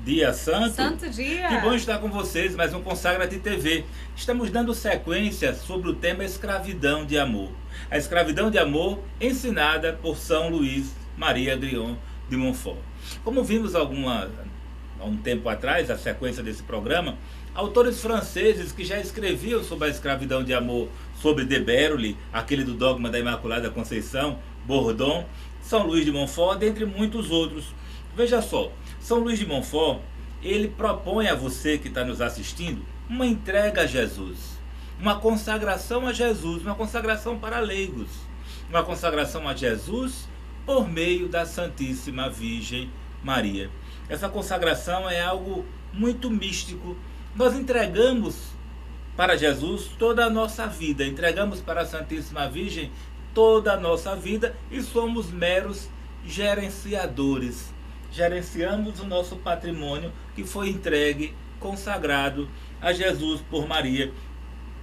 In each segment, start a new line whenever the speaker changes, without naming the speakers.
Dia Santo.
Santo dia.
Que bom estar com vocês, mais um Consagra-te TV. Estamos dando sequência sobre o tema escravidão de amor. A escravidão de amor ensinada por São Luís Maria Grignon de Montfort. Como vimos há um tempo atrás, a sequência desse programa, autores franceses que já escreviam sobre a escravidão de amor, sobre de Berolly, aquele do Dogma da Imaculada Conceição, Bourdon, São Luís de Montfort, dentre muitos outros. Veja só, São Luís de Montfort, ele propõe a você que está nos assistindo uma entrega a Jesus, uma consagração a Jesus, uma consagração para leigos, uma consagração a Jesus por meio da Santíssima Virgem Maria. Essa consagração é algo muito místico. Nós entregamos para Jesus toda a nossa vida, entregamos para a Santíssima Virgem toda a nossa vida e somos meros gerenciadores. Gerenciamos o nosso patrimônio que foi entregue, consagrado a Jesus por Maria.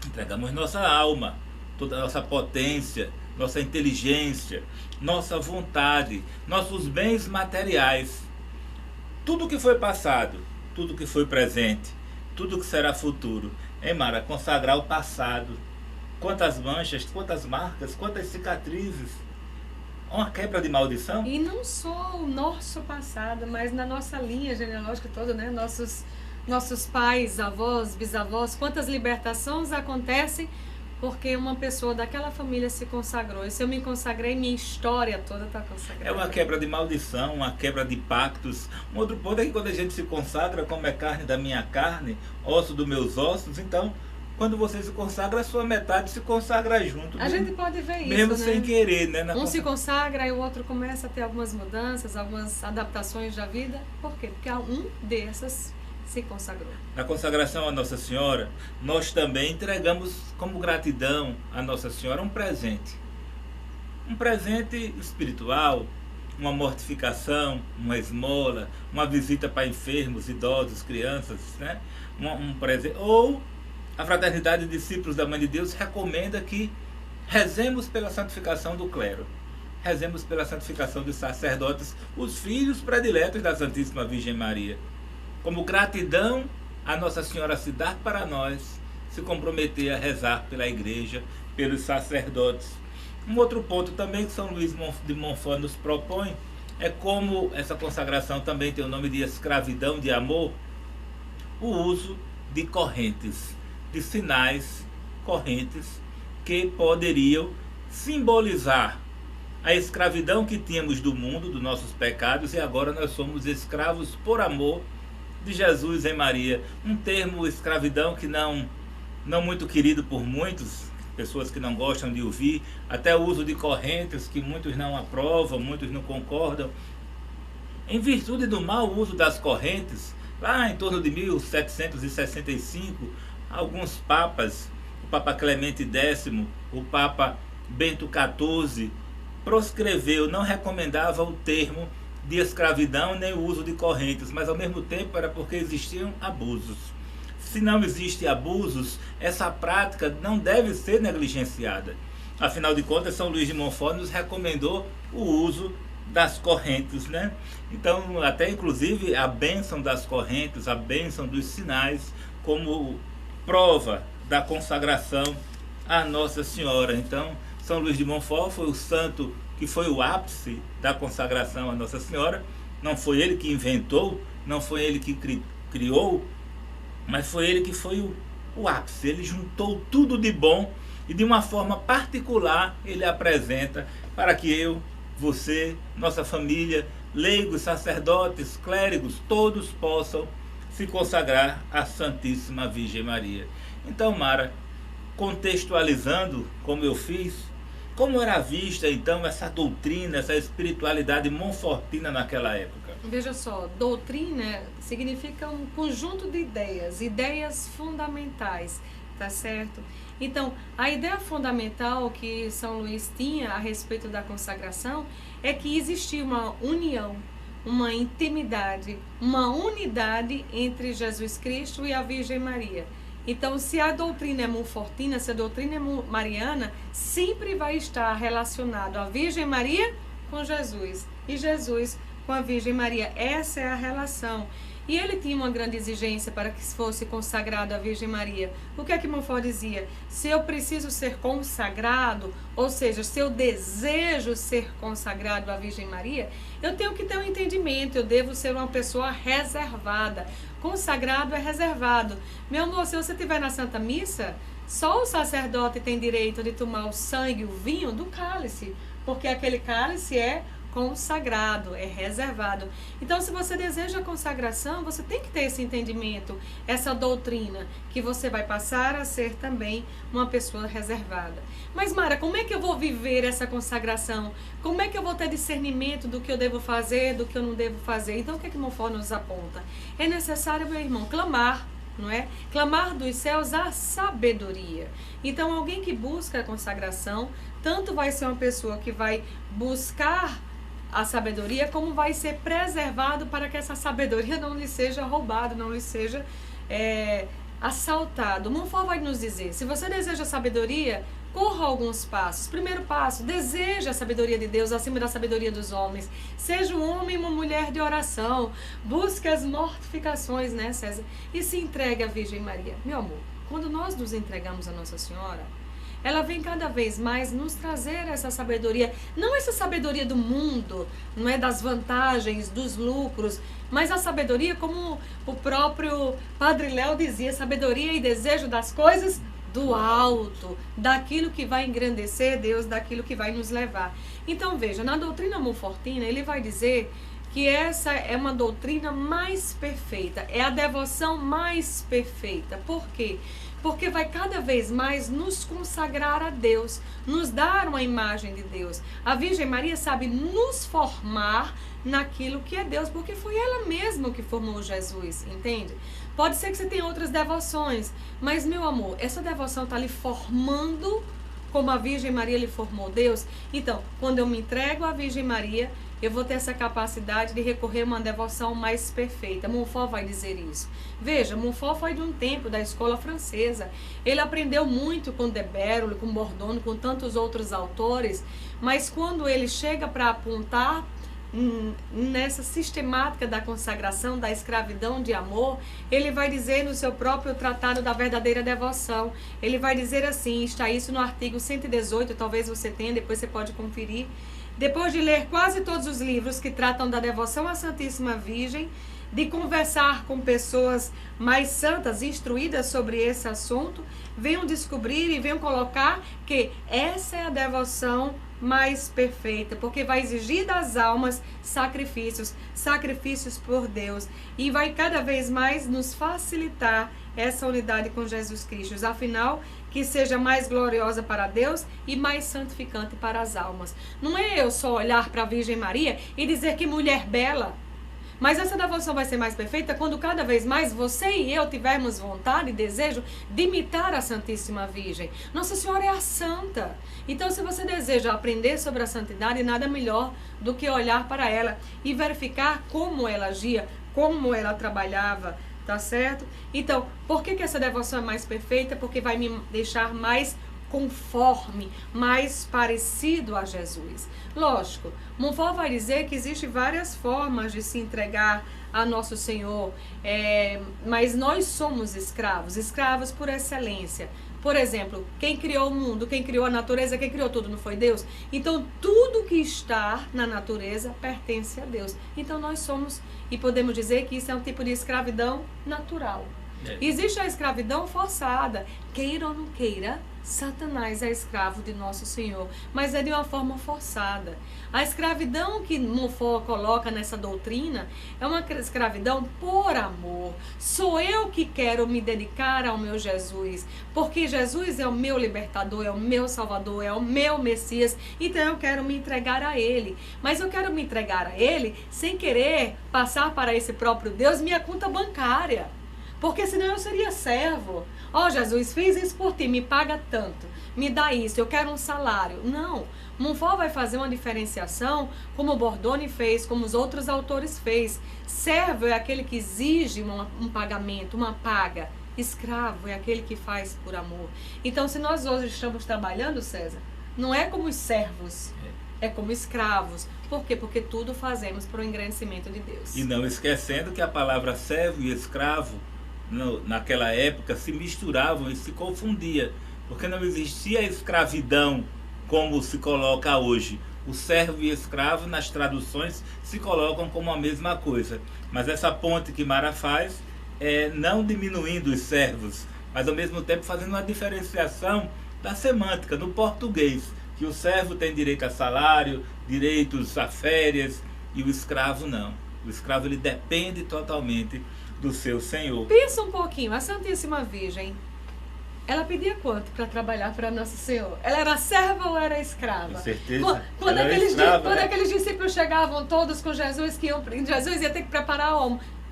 Entregamos nossa alma, toda a nossa potência, nossa inteligência, nossa vontade, nossos bens materiais. Tudo que foi passado, tudo que foi presente, tudo que será futuro. Hein, Mara? Consagrar o passado. Quantas manchas, quantas marcas, quantas cicatrizes. Uma quebra de maldição.
E não só o nosso passado, mas na nossa linha genealógica toda, né? Nossos pais, avós, bisavós, quantas libertações acontecem porque uma pessoa daquela família se consagrou. E se eu me consagrei, minha história toda está consagrada.
É uma quebra de maldição, uma quebra de pactos. Um outro ponto é que quando a gente se consagra, como é carne da minha carne, osso dos meus ossos, então, quando você se consagra, a sua metade se consagra junto.
A gente pode ver isso,
mesmo
né?
sem querer, né?
Um se consagra e o outro começa a ter algumas mudanças, algumas adaptações da vida. Por quê? Porque um dessas se consagrou.
Na consagração a Nossa Senhora, nós também entregamos como gratidão a Nossa Senhora um presente. Um presente espiritual, uma mortificação, uma esmola, uma visita para enfermos, idosos, crianças, né? Um presente. Ou a Fraternidade de Discípulos da Mãe de Deus recomenda que rezemos pela santificação do clero. Rezemos pela santificação dos sacerdotes, os filhos prediletos da Santíssima Virgem Maria. Como gratidão a Nossa Senhora se dar para nós, se comprometer a rezar pela igreja, pelos sacerdotes. Um outro ponto também que São Luís de Montfort nos propõe é como essa consagração também tem o nome de escravidão de amor, o uso de correntes, de sinais, correntes que poderiam simbolizar a escravidão que tínhamos do mundo, dos nossos pecados, e agora nós somos escravos por amor de Jesus em Maria. Um termo escravidão que não muito querido por muitos, pessoas que não gostam de ouvir, até o uso de correntes que muitos não aprovam, muitos não concordam. Em virtude do mau uso das correntes, lá em torno de 1765, alguns papas, o Papa Clemente X, o Papa Bento XIV, proscreveu, não recomendava o termo de escravidão nem o uso de correntes, mas ao mesmo tempo era porque existiam abusos. Se não existe abusos, essa prática não deve ser negligenciada. Afinal de contas, São Luís de Montfort nos recomendou o uso das correntes, né? Então, até inclusive a bênção das correntes, a bênção dos sinais, como prova da consagração a Nossa Senhora. Então, São Luís de Montfort foi o santo que foi o ápice da consagração a Nossa Senhora. Não foi ele que inventou, não foi ele que criou, mas foi ele que foi o ápice. Ele juntou tudo de bom e de uma forma particular ele apresenta para que eu, você, nossa família, leigos, sacerdotes, clérigos, todos possam se consagrar à Santíssima Virgem Maria. Então, Mara, contextualizando como eu fiz, como era vista então essa doutrina, essa espiritualidade montfortina naquela época?
Veja só, doutrina significa um conjunto de ideias fundamentais, tá certo? Então, a ideia fundamental que São Luís tinha a respeito da consagração é que existia uma união, uma intimidade, uma unidade entre Jesus Cristo e a Virgem Maria. Então, se a doutrina é montfortina, se a doutrina é mariana, sempre vai estar relacionado a Virgem Maria com Jesus e Jesus com a Virgem Maria. Essa é a relação. E ele tinha uma grande exigência para que fosse consagrado à Virgem Maria. O que é que Montfort dizia? Se eu preciso ser consagrado, ou seja, se eu desejo ser consagrado à Virgem Maria, eu tenho que ter um entendimento, eu devo ser uma pessoa reservada. Consagrado é reservado. Meu amor, se você estiver na Santa Missa, só o sacerdote tem direito de tomar o sangue, o vinho do cálice, porque aquele cálice é consagrado, é reservado. Então, se você deseja a consagração, você tem que ter esse entendimento, essa doutrina, que você vai passar a ser também uma pessoa reservada. Mas, Mara, como é que eu vou viver essa consagração? Como é que eu vou ter discernimento do que eu devo fazer, do que eu não devo fazer? Então, o que é que Montfort nos aponta? É necessário, meu irmão, clamar, não é? Clamar dos céus a sabedoria. Então, alguém que busca a consagração, tanto vai ser uma pessoa que vai buscar a sabedoria, como vai ser preservado para que essa sabedoria não lhe seja roubada, não lhe seja assaltado. Montfort vai nos dizer, se você deseja sabedoria, corra alguns passos. Primeiro passo, deseja a sabedoria de Deus acima da sabedoria dos homens. Seja um homem e uma mulher de oração. Busque as mortificações, né, César? E se entregue à Virgem Maria. Meu amor, quando nós nos entregamos a Nossa Senhora, ela vem cada vez mais nos trazer essa sabedoria, não essa sabedoria do mundo, não é das vantagens, dos lucros, mas a sabedoria, como o próprio Padre Léo dizia, sabedoria e desejo das coisas do alto, daquilo que vai engrandecer Deus, daquilo que vai nos levar. Então veja, na doutrina monfortina, ele vai dizer que essa é uma doutrina mais perfeita, é a devoção mais perfeita. Por quê? Porque vai cada vez mais nos consagrar a Deus, nos dar uma imagem de Deus. A Virgem Maria sabe nos formar naquilo que é Deus, porque foi ela mesma que formou Jesus, entende? Pode ser que você tenha outras devoções, mas, meu amor, essa devoção está lhe formando como a Virgem Maria lhe formou Deus. Então, quando eu me entrego à Virgem Maria, eu vou ter essa capacidade de recorrer a uma devoção mais perfeita. Montfort vai dizer isso. Veja, Montfort foi de um tempo da escola francesa. Ele aprendeu muito com De Berle, com Bordone, com tantos outros autores, mas quando ele chega para apontar nessa sistemática da consagração, da escravidão de amor, ele vai dizer no seu próprio Tratado da Verdadeira Devoção, ele vai dizer assim, está isso no artigo 118, talvez você tenha, depois você pode conferir. Depois de ler quase todos os livros que tratam da devoção à Santíssima Virgem, de conversar com pessoas mais santas, instruídas sobre esse assunto, venham descobrir e venham colocar que essa é a devoção mais perfeita, porque vai exigir das almas sacrifícios, sacrifícios por Deus, e vai cada vez mais nos facilitar essa unidade com Jesus Cristo, afinal, que seja mais gloriosa para Deus e mais santificante para as almas. Não é eu só olhar para a Virgem Maria e dizer que mulher bela, mas essa devoção vai ser mais perfeita quando cada vez mais você e eu tivermos vontade e desejo de imitar a Santíssima Virgem. Nossa Senhora é a Santa. Então, se você deseja aprender sobre a santidade, nada melhor do que olhar para ela e verificar como ela agia, como ela trabalhava, tá certo? Então, por que essa devoção é mais perfeita? Porque vai me deixar mais conforme, mais parecido a Jesus. Lógico, Montfort vai dizer que existem várias formas de se entregar a Nosso Senhor, mas nós somos escravos, escravos por excelência. Por exemplo, quem criou o mundo, quem criou a natureza, quem criou tudo, não foi Deus? Então, tudo que está na natureza pertence a Deus. Então, nós somos, e podemos dizer que isso é um tipo de escravidão natural. Existe a escravidão forçada, queira ou não queira, Satanás é escravo de Nosso Senhor, mas é de uma forma forçada. A escravidão que Montfort coloca nessa doutrina é uma escravidão por amor. Sou eu que quero me dedicar ao meu Jesus, porque Jesus é o meu libertador, é o meu salvador, é o meu Messias, então eu quero me entregar a Ele. Mas eu quero me entregar a Ele sem querer passar para esse próprio Deus minha conta bancária. Porque senão eu seria servo. Ó, Jesus, fiz isso por ti, me paga tanto, me dá isso, eu quero um salário. Não, Montfort vai fazer uma diferenciação, como Bordone fez, como os outros autores fez. Servo é aquele que exige um pagamento, uma paga. Escravo é aquele que faz por amor. Então, se nós hoje estamos trabalhando, César, não é como os servos é como escravos. Por quê? Porque tudo fazemos para o engrandecimento de Deus.
E não esquecendo que a palavra servo e escravo, naquela época, se misturavam e se confundia, porque não existia a escravidão como se coloca hoje. O servo e escravo, nas traduções, se colocam como a mesma coisa. Mas essa ponte que Mara faz é não diminuindo os servos, mas ao mesmo tempo fazendo uma diferenciação da semântica, no português, que o servo tem direito a salário, direitos a férias, e o escravo não. O escravo, ele depende totalmente do seu senhor.
Pensa um pouquinho, a Santíssima Virgem, ela pedia quanto para trabalhar para Nosso Senhor? Ela era serva ou era escrava?
Com certeza.
Quando aqueles discípulos chegavam todos com Jesus, Jesus ia ter que preparar o almoço.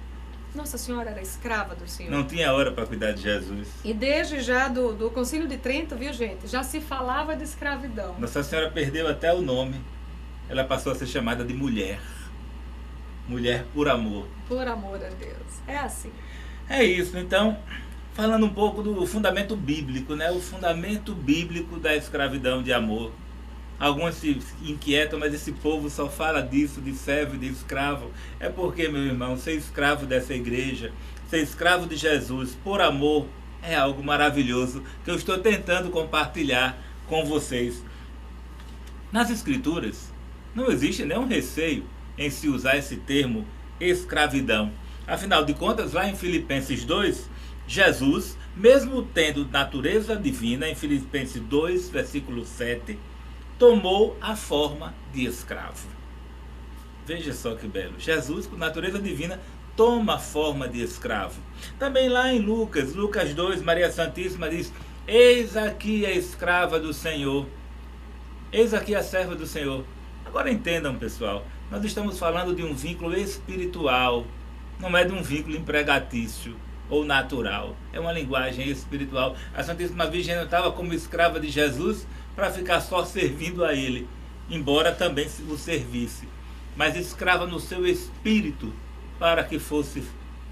Nossa Senhora era escrava do Senhor.
Não tinha hora para cuidar de Jesus.
E desde já do Concílio de Trento, viu, gente? Já se falava de escravidão.
Nossa Senhora perdeu até o nome. Ela passou a ser chamada de mulher. Mulher por amor.
Por amor a Deus. É assim.
É isso. Então, falando um pouco do fundamento bíblico, né? O fundamento bíblico da escravidão de amor. Alguns se inquietam, mas esse povo só fala disso, de servo e de escravo. É porque, meu irmão, ser escravo dessa igreja, ser escravo de Jesus, por amor, é algo maravilhoso que eu estou tentando compartilhar com vocês. Nas Escrituras, não existe nenhum receio em se usar esse termo escravidão. Afinal de contas, lá em Filipenses 2, Jesus, mesmo tendo natureza divina, em Filipenses 2, versículo 7, tomou a forma de escravo. Veja só que belo. Jesus, com natureza divina, toma a forma de escravo. Também lá em Lucas 2, Maria Santíssima diz: eis aqui a escrava do Senhor. Eis aqui a serva do Senhor. Agora entendam, pessoal, nós estamos falando de um vínculo espiritual, não é de um vínculo empregatício ou natural. É uma linguagem espiritual. A Santíssima Virgem não estava como escrava de Jesus para ficar só servindo a ele, embora também o servisse, mas escrava no seu espírito, para que fosse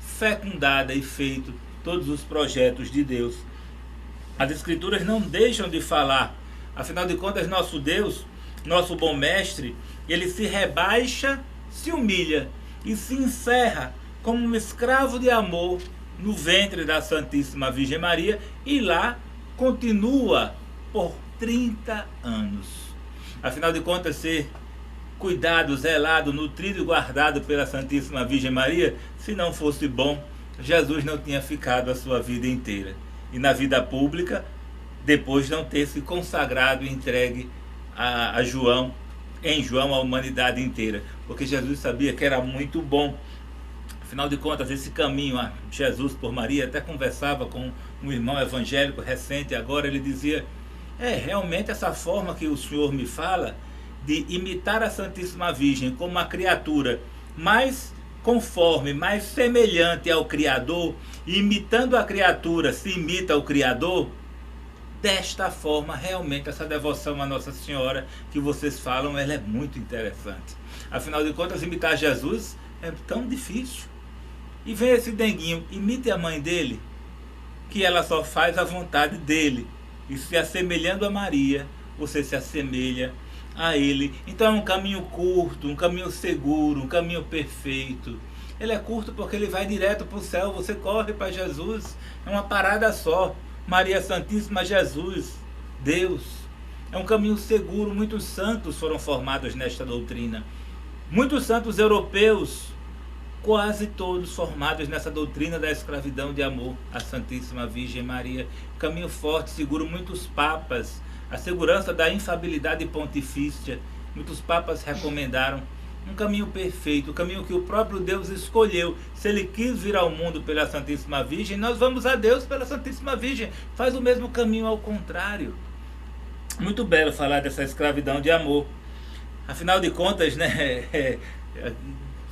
fecundada e feito todos os projetos de Deus. As Escrituras não deixam de falar. Afinal de contas, nosso Deus, nosso bom mestre, ele se rebaixa, se humilha e se encerra como um escravo de amor no ventre da Santíssima Virgem Maria, e lá continua por 30 anos. Afinal de contas, ser cuidado, zelado, nutrido e guardado pela Santíssima Virgem Maria, se não fosse bom, Jesus não tinha ficado a sua vida inteira. E na vida pública, depois não ter se consagrado e entregue a João, em João, a humanidade inteira. Porque Jesus sabia que era muito bom. Afinal de contas, esse caminho a Jesus por Maria, até conversava com um irmão evangélico recente agora, ele dizia: realmente essa forma que o Senhor me fala de imitar a Santíssima Virgem como uma criatura mais conforme, mais semelhante ao Criador, e imitando a criatura se imita o Criador, desta forma, realmente essa devoção à Nossa Senhora que vocês falam, ela é muito interessante. Afinal de contas, imitar Jesus é tão difícil. E vem esse denguinho, imite a mãe dele, que ela só faz a vontade dele. E se assemelhando a Maria, você se assemelha a ele. Então é um caminho curto, um caminho seguro, um caminho perfeito. Ele é curto porque ele vai direto para o céu, você corre para Jesus. É uma parada só. Maria Santíssima, Jesus, Deus. É um caminho seguro. Muitos santos foram formados nesta doutrina. Muitos santos europeus, quase todos formados nessa doutrina da escravidão de amor à Santíssima Virgem Maria. Caminho forte, seguro. Muitos papas, a segurança da infabilidade pontifícia, muitos papas recomendaram um caminho perfeito, o caminho que o próprio Deus escolheu. Se ele quis vir ao mundo pela Santíssima Virgem, nós vamos a Deus pela Santíssima Virgem. Faz o mesmo caminho ao contrário. Muito belo falar dessa escravidão de amor. Afinal de contas, né,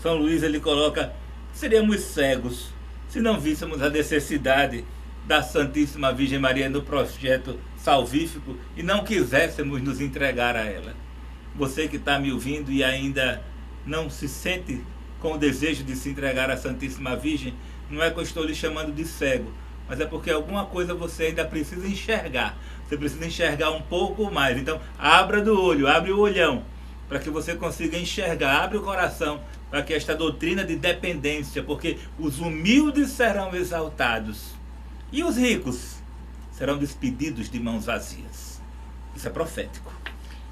São Luís, ele coloca: seríamos cegos se não víssemos a necessidade da Santíssima Virgem Maria no projeto salvífico e não quiséssemos nos entregar a ela. Você que está me ouvindo e ainda não se sente com o desejo de se entregar à Santíssima Virgem, não é que eu estou lhe chamando de cego, mas é porque alguma coisa você ainda precisa enxergar. Você precisa enxergar um pouco mais. Então, abra do olho, abre o olhão para que você consiga enxergar. Abre o coração para que esta doutrina de dependência, porque os humildes serão exaltados e os ricos serão despedidos de mãos vazias. Isso é profético.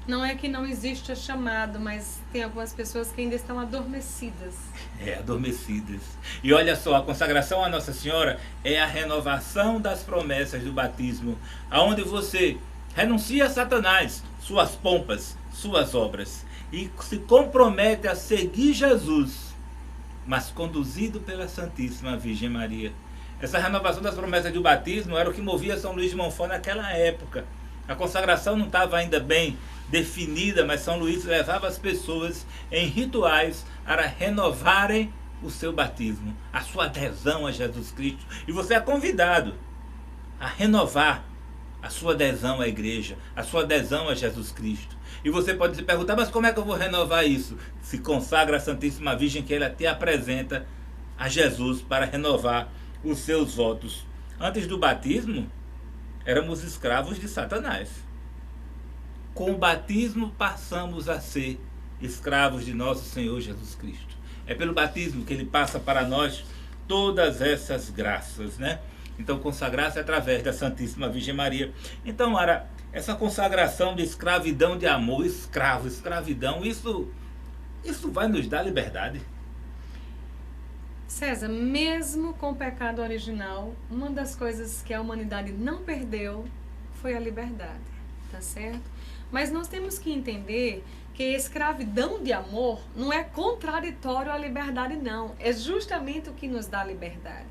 Não é que não existe chamado, mas tem algumas pessoas que ainda estão adormecidas.
Adormecidas. E olha só, a consagração à Nossa Senhora é a renovação das promessas do batismo, aonde você renuncia a Satanás, suas pompas, suas obras, e se compromete a seguir Jesus, mas conduzido pela Santíssima Virgem Maria. Essa renovação das promessas do batismo era o que movia São Luís de Montfort naquela época. A consagração não estava ainda bem definida, mas São Luís levava as pessoas em rituais para renovarem o seu batismo, a sua adesão a Jesus Cristo. E você é convidado a renovar a sua adesão à igreja, a sua adesão a Jesus Cristo. E você pode se perguntar, mas como é que eu vou renovar isso? Se consagra a Santíssima Virgem, que ela te apresenta a Jesus para renovar os seus votos. Antes do batismo, éramos escravos de Satanás. Com o batismo passamos a ser escravos de nosso Senhor Jesus Cristo. É pelo batismo que ele passa para nós todas essas graças, né? Então consagrar-se através da Santíssima Virgem Maria. Então, Mara, essa consagração de escravidão de amor, escravidão, isso vai nos dar liberdade?
César, mesmo com o pecado original, uma das coisas que a humanidade não perdeu foi a liberdade, tá certo? Mas nós temos que entender que escravidão de amor não é contraditório à liberdade, não. É justamente o que nos dá liberdade.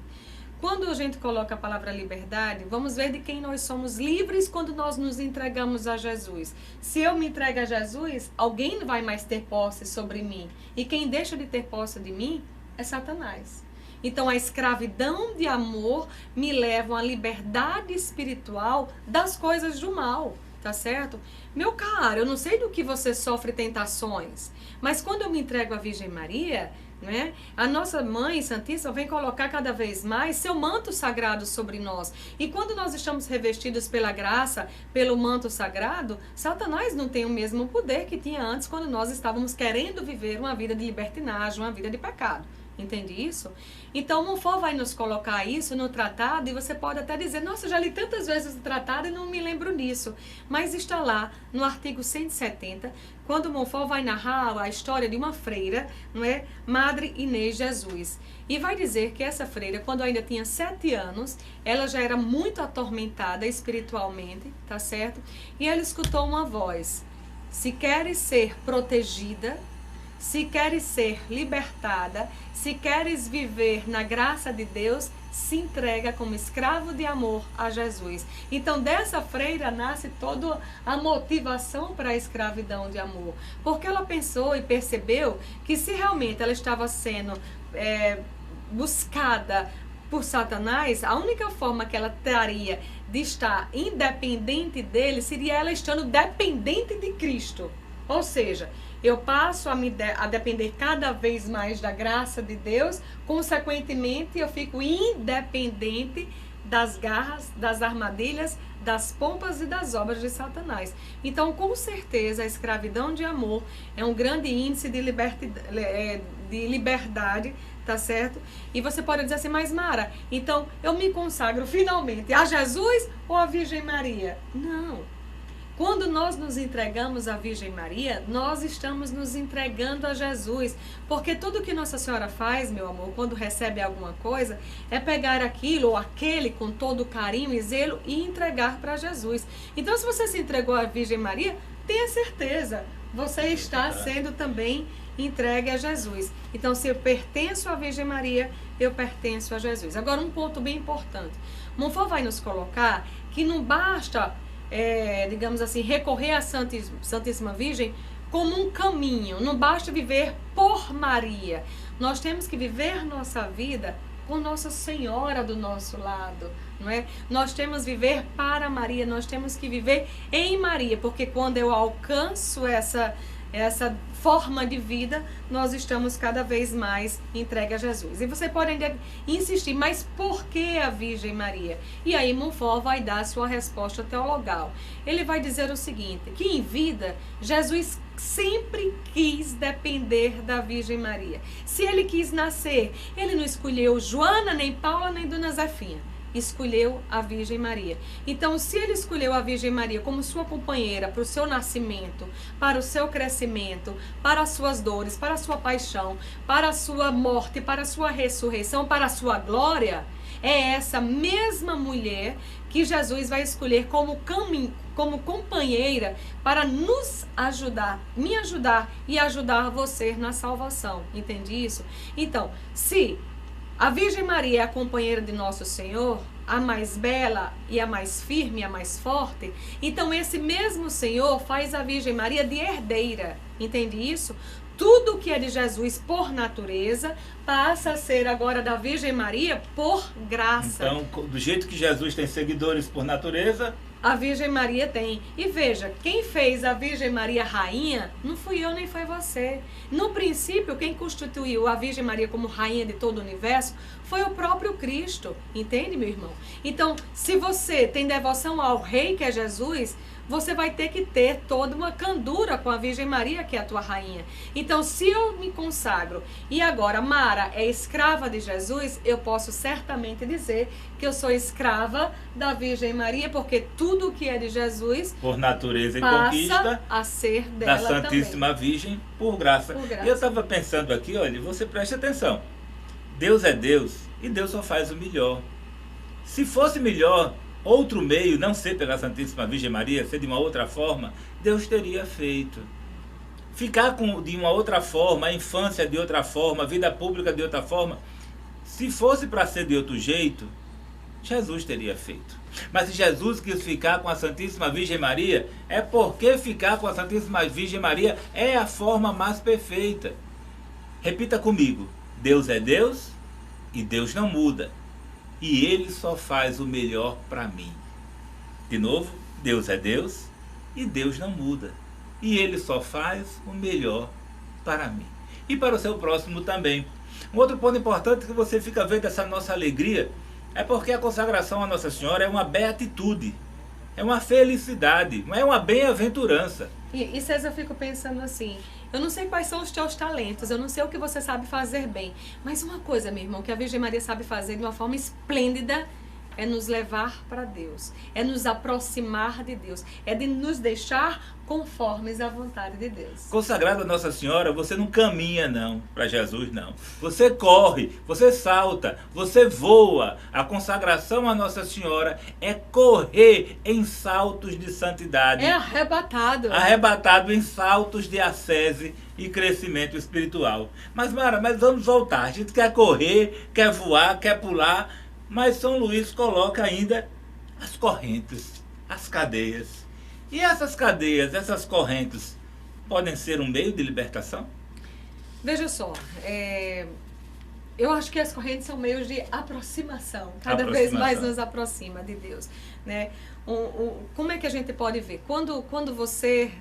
Quando a gente coloca a palavra liberdade, vamos ver de quem nós somos livres quando nós nos entregamos a Jesus. Se eu me entrego a Jesus, alguém não vai mais ter posse sobre mim. E quem deixa de ter posse de mim é Satanás. Então a escravidão de amor me leva à liberdade espiritual das coisas do mal. Tá certo? Meu caro, eu não sei do que você sofre tentações, mas quando eu me entrego à Virgem Maria, né, a nossa Mãe Santíssima vem colocar cada vez mais seu manto sagrado sobre nós. E quando nós estamos revestidos pela graça, pelo manto sagrado, Satanás não tem o mesmo poder que tinha antes, quando nós estávamos querendo viver uma vida de libertinagem, uma vida de pecado. Entende isso? Então, Montfort vai nos colocar isso no tratado, e você pode até dizer, nossa, já li tantas vezes o tratado e não me lembro disso. Mas está lá no artigo 170, quando Montfort vai narrar a história de uma freira, não é? Madre Inês Jesus. E vai dizer que essa freira, quando ainda tinha 7 anos, ela já era muito atormentada espiritualmente, tá certo? E ela escutou uma voz: se queres ser protegida, se queres ser libertada, se queres viver na graça de Deus, se entrega como escravo de amor a Jesus. Então, dessa freira nasce toda a motivação para a escravidão de amor. Porque ela pensou e percebeu que se realmente ela estava sendo buscada por Satanás, a única forma que ela teria de estar independente dele seria ela estando dependente de Cristo. Ou seja, eu passo a depender cada vez mais da graça de Deus, consequentemente eu fico independente das garras, das armadilhas, das pompas e das obras de Satanás. Então, com certeza, a escravidão de amor é um grande índice de liberdade, tá certo? E você pode dizer assim, mas Mara, então eu me consagro finalmente a Jesus ou a Virgem Maria? Não. Quando nós nos entregamos à Virgem Maria, nós estamos nos entregando a Jesus. Porque tudo que Nossa Senhora faz, meu amor, quando recebe alguma coisa, é pegar aquilo ou aquele com todo carinho e zelo e entregar para Jesus. Então, se você se entregou à Virgem Maria, tenha certeza, você está sendo também entregue a Jesus. Então, se eu pertenço à Virgem Maria, eu pertenço a Jesus. Agora, um ponto bem importante. Montfort vai nos colocar que não basta... digamos assim, recorrer à Santíssima Virgem como um caminho. Não basta viver por Maria. Nós temos que viver nossa vida com Nossa Senhora do nosso lado, não é? Nós temos que viver para Maria, nós temos que viver em Maria, porque quando eu alcanço essa forma de vida, nós estamos cada vez mais entregue a Jesus. E você pode ainda insistir, mas por que a Virgem Maria? E aí Montfort vai dar a sua resposta teologal. Ele vai dizer o seguinte, que em vida, Jesus sempre quis depender da Virgem Maria. Se ele quis nascer, ele não escolheu Joana, nem Paula, nem Dona Zefinha. Escolheu a Virgem Maria. Então, se ele escolheu a Virgem Maria como sua companheira para o seu nascimento, para o seu crescimento, para as suas dores, para a sua paixão, para a sua morte, para a sua ressurreição, para a sua glória, é essa mesma mulher que Jesus vai escolher como companheira para nos ajudar, me ajudar e ajudar você na salvação. Entende isso? Então, se a Virgem Maria é a companheira de Nosso Senhor, a mais bela e a mais firme e a mais forte, então esse mesmo Senhor faz a Virgem Maria de herdeira. Entende isso? Tudo que é de Jesus por natureza passa a ser agora da Virgem Maria por graça.
Então, do jeito que Jesus tem seguidores por natureza,
a Virgem Maria tem. E veja, quem fez a Virgem Maria rainha não fui eu nem foi você. No princípio, quem constituiu a Virgem Maria como rainha de todo o universo foi o próprio Cristo. Entende, meu irmão? Então, se você tem devoção ao Rei, que é Jesus, você vai ter que ter toda uma candura com a Virgem Maria, que é a tua rainha. Então, se eu me consagro e agora Mara é escrava de Jesus, eu posso certamente dizer que eu sou escrava da Virgem Maria, porque tudo que é de Jesus,
por natureza e
passa
conquista,
a ser dela
da Santíssima
também.
Virgem, por graça.
Por graça.
E eu estava pensando aqui, olha, você preste atenção. Deus é Deus e Deus só faz o melhor. Se fosse melhor outro meio, não ser pela Santíssima Virgem Maria, ser de uma outra forma, Deus teria feito. Ficar de uma outra forma, a infância de outra forma, a vida pública de outra forma, se fosse para ser de outro jeito, Jesus teria feito. Mas se Jesus quis ficar com a Santíssima Virgem Maria, é porque ficar com a Santíssima Virgem Maria é a forma mais perfeita. Repita comigo, Deus é Deus e Deus não muda. E Ele só faz o melhor para mim. De novo, Deus é Deus e Deus não muda. E Ele só faz o melhor para mim. E para o seu próximo também. Um outro ponto importante que você fica vendo essa nossa alegria é porque a consagração a Nossa Senhora é uma beatitude. É uma felicidade, é uma bem-aventurança.
E César, eu fico pensando assim, eu não sei quais são os teus talentos, eu não sei o que você sabe fazer bem, mas uma coisa, meu irmão, que a Virgem Maria sabe fazer de uma forma esplêndida é nos levar para Deus, é nos aproximar de Deus, é de nos deixar conformes à vontade de Deus.
Consagrado a Nossa Senhora, você não caminha não para Jesus não. Você corre, você salta, você voa. A consagração a Nossa Senhora é correr em saltos de santidade.
É arrebatado.
Arrebatado em saltos de ascese e crescimento espiritual. Mas Mara, vamos voltar. A gente quer correr, quer voar, quer pular, mas São Luís coloca ainda as correntes, as cadeias. E essas cadeias, essas correntes, podem ser um meio de libertação?
Veja só, eu acho que as correntes são meios de aproximação. Cada vez mais nos aproxima de Deus. Né? Como é que a gente pode ver? Quando você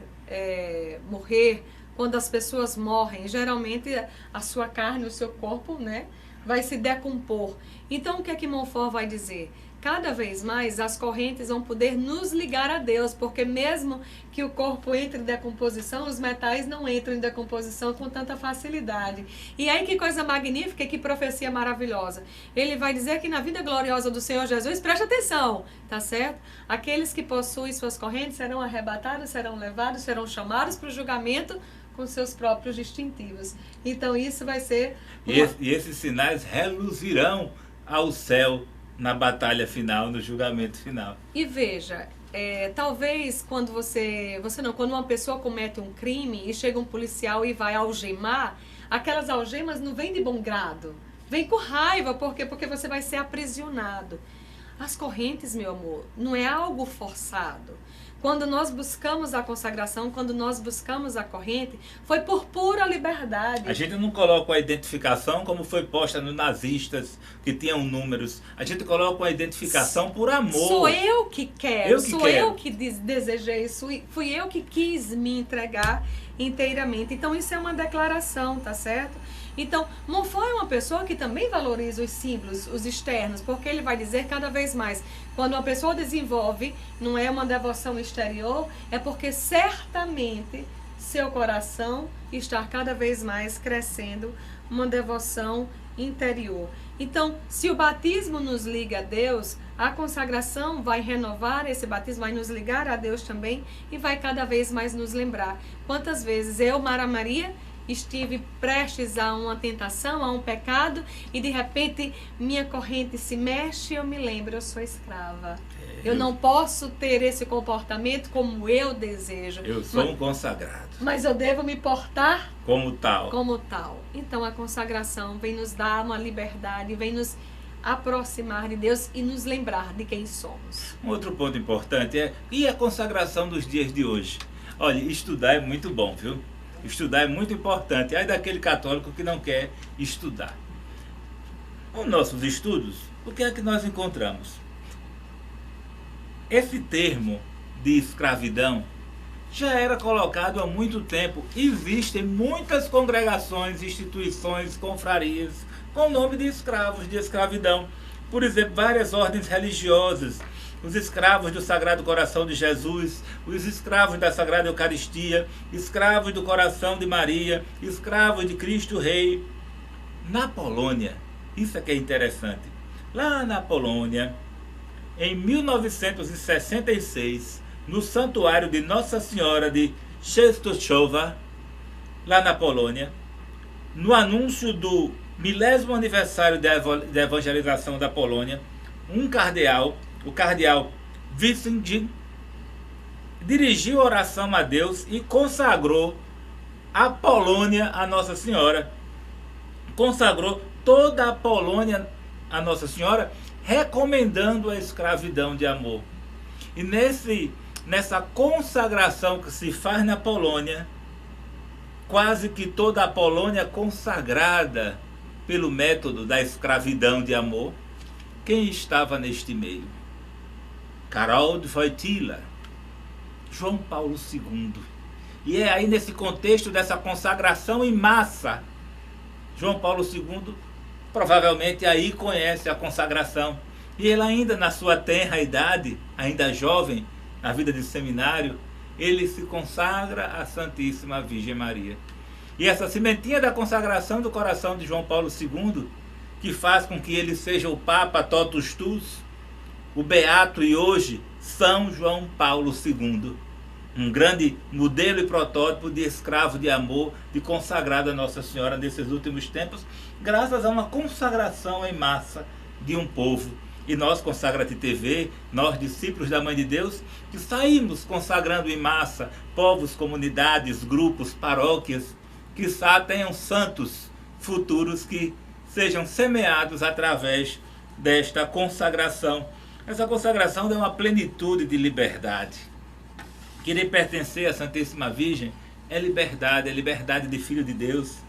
morrer, quando as pessoas morrem, geralmente a sua carne, o seu corpo, né, vai se decompor. Então, o que é que Montfort vai dizer? Cada vez mais as correntes vão poder nos ligar a Deus, porque mesmo que o corpo entre em decomposição, os metais não entram em decomposição com tanta facilidade. E aí que coisa magnífica, que profecia maravilhosa. Ele vai dizer que na vida gloriosa do Senhor Jesus, preste atenção, tá certo? Aqueles que possuem suas correntes serão arrebatados, serão levados, serão chamados para o julgamento com seus próprios distintivos. Então isso vai ser...
E esses sinais reluzirão ao céu na batalha final, no julgamento final.
E veja, talvez quando quando uma pessoa comete um crime e chega um policial e vai algemar, aquelas algemas não vêm de bom grado, vem com raiva, porque você vai ser aprisionado. as correntes, meu amor, não é algo forçado. Quando nós buscamos a consagração, quando nós buscamos a corrente, foi por pura liberdade.
A gente não coloca a identificação como foi posta nos nazistas, que tinham números. A gente coloca a identificação por amor.
Sou eu que quero, eu que desejei isso, fui eu que quis me entregar inteiramente. Então isso é uma declaração, tá certo? Então, Montfort é uma pessoa que também valoriza os símbolos, os externos, porque ele vai dizer cada vez mais, quando uma pessoa desenvolve, não é uma devoção exterior, é porque certamente seu coração está cada vez mais crescendo uma devoção interior. Então, se o batismo nos liga a Deus, a consagração vai renovar esse batismo, vai nos ligar a Deus também e vai cada vez mais nos lembrar. Quantas vezes eu, Mara Maria, estive prestes a uma tentação, a um pecado, e de repente minha corrente se mexe e eu me lembro, eu sou escrava. Eu não posso ter esse comportamento como eu desejo.
Eu sou um consagrado.
Mas eu devo me portar
como tal.
Como tal. Então a consagração vem nos dar uma liberdade, vem nos aproximar de Deus e nos lembrar de quem somos.
Um outro ponto importante é, e a consagração dos dias de hoje? Olha, estudar é muito bom, viu? Estudar é muito importante. Aí daquele católico que não quer estudar. Nos nossos estudos, o que é que nós encontramos? Esse termo de escravidão já era colocado há muito tempo. Existem muitas congregações, instituições, confrarias com o nome de escravos, de escravidão. Por exemplo, várias ordens religiosas. Os escravos do Sagrado Coração de Jesus, os escravos da Sagrada Eucaristia, escravos do Coração de Maria, escravos de Cristo Rei. Na Polônia, isso é que é interessante, lá na Polônia, em 1966, no santuário de Nossa Senhora de Częstochowa, lá na Polônia, no anúncio do 10º aniversário da evangelização da Polônia, um cardeal, o cardeal Witzyngin, dirigiu oração a Deus e consagrou a Polônia a Nossa Senhora. Consagrou toda a Polônia a Nossa Senhora, recomendando a escravidão de amor. E nessa consagração que se faz na Polônia, quase que toda a Polônia consagrada pelo método da escravidão de amor, quem estava neste meio? Harold Wojtyła, João Paulo II. E é aí nesse contexto dessa consagração em massa, João Paulo II provavelmente aí conhece a consagração. E ele ainda na sua tenra idade, ainda jovem, na vida de seminário, ele se consagra à Santíssima Virgem Maria. E essa sementinha da consagração do coração de João Paulo II, que faz com que ele seja o Papa Totus Tuus, o Beato e hoje São João Paulo II, um grande modelo e protótipo de escravo de amor, de consagrado a Nossa Senhora nesses últimos tempos, graças a uma consagração em massa de um povo. E nós, Consagra-te TV, nós, discípulos da Mãe de Deus, que saímos consagrando em massa povos, comunidades, grupos, paróquias, quiçá tenham santos futuros que sejam semeados através desta consagração. Essa consagração dá uma plenitude de liberdade. Querer pertencer à Santíssima Virgem é liberdade de filho de Deus,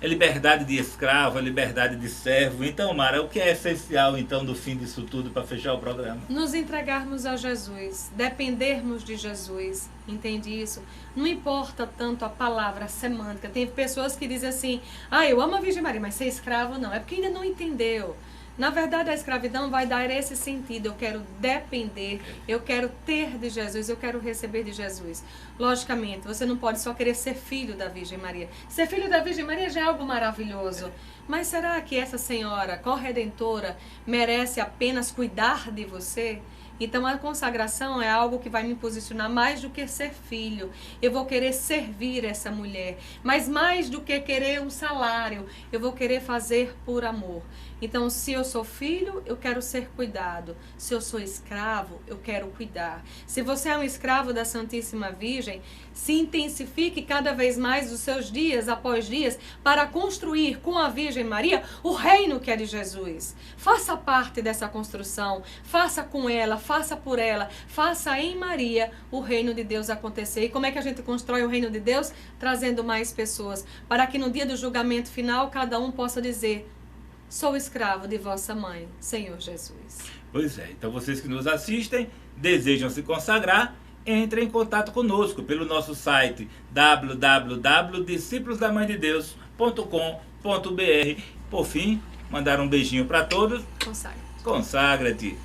é liberdade de escravo, é liberdade de servo. Então, Mara, o que é essencial então do fim disso tudo para fechar o programa?
Nos entregarmos a Jesus, dependermos de Jesus, entende isso? Não importa tanto a palavra, a semântica. Tem pessoas que dizem assim, eu amo a Virgem Maria, mas ser escravo não. É porque ainda não entendeu. Na verdade, a escravidão vai dar esse sentido. Eu quero depender, eu quero ter de Jesus, eu quero receber de Jesus. Logicamente, você não pode só querer ser filho da Virgem Maria. Ser filho da Virgem Maria já é algo maravilhoso. Mas será que essa senhora corredentora merece apenas cuidar de você? Então a consagração é algo que vai me posicionar mais do que ser filho. Eu vou querer servir essa mulher. Mas mais do que querer um salário, eu vou querer fazer por amor. Então, se eu sou filho, eu quero ser cuidado. Se eu sou escravo, eu quero cuidar. Se você é um escravo da Santíssima Virgem, se intensifique cada vez mais os seus dias após dias para construir com a Virgem Maria o reino que é de Jesus. Faça parte dessa construção, faça com ela, faça por ela, faça em Maria o reino de Deus acontecer. E como é que a gente constrói o reino de Deus? Trazendo mais pessoas, para que no dia do julgamento final cada um possa dizer: sou escravo de vossa mãe, Senhor Jesus.
Pois é, então vocês que nos assistem, desejam se consagrar, entrem em contato conosco pelo nosso site www.discípulosdaMãeDeDeus.com.br. Por fim, mandar um beijinho para todos.
Consagra-te.
Consagra-te.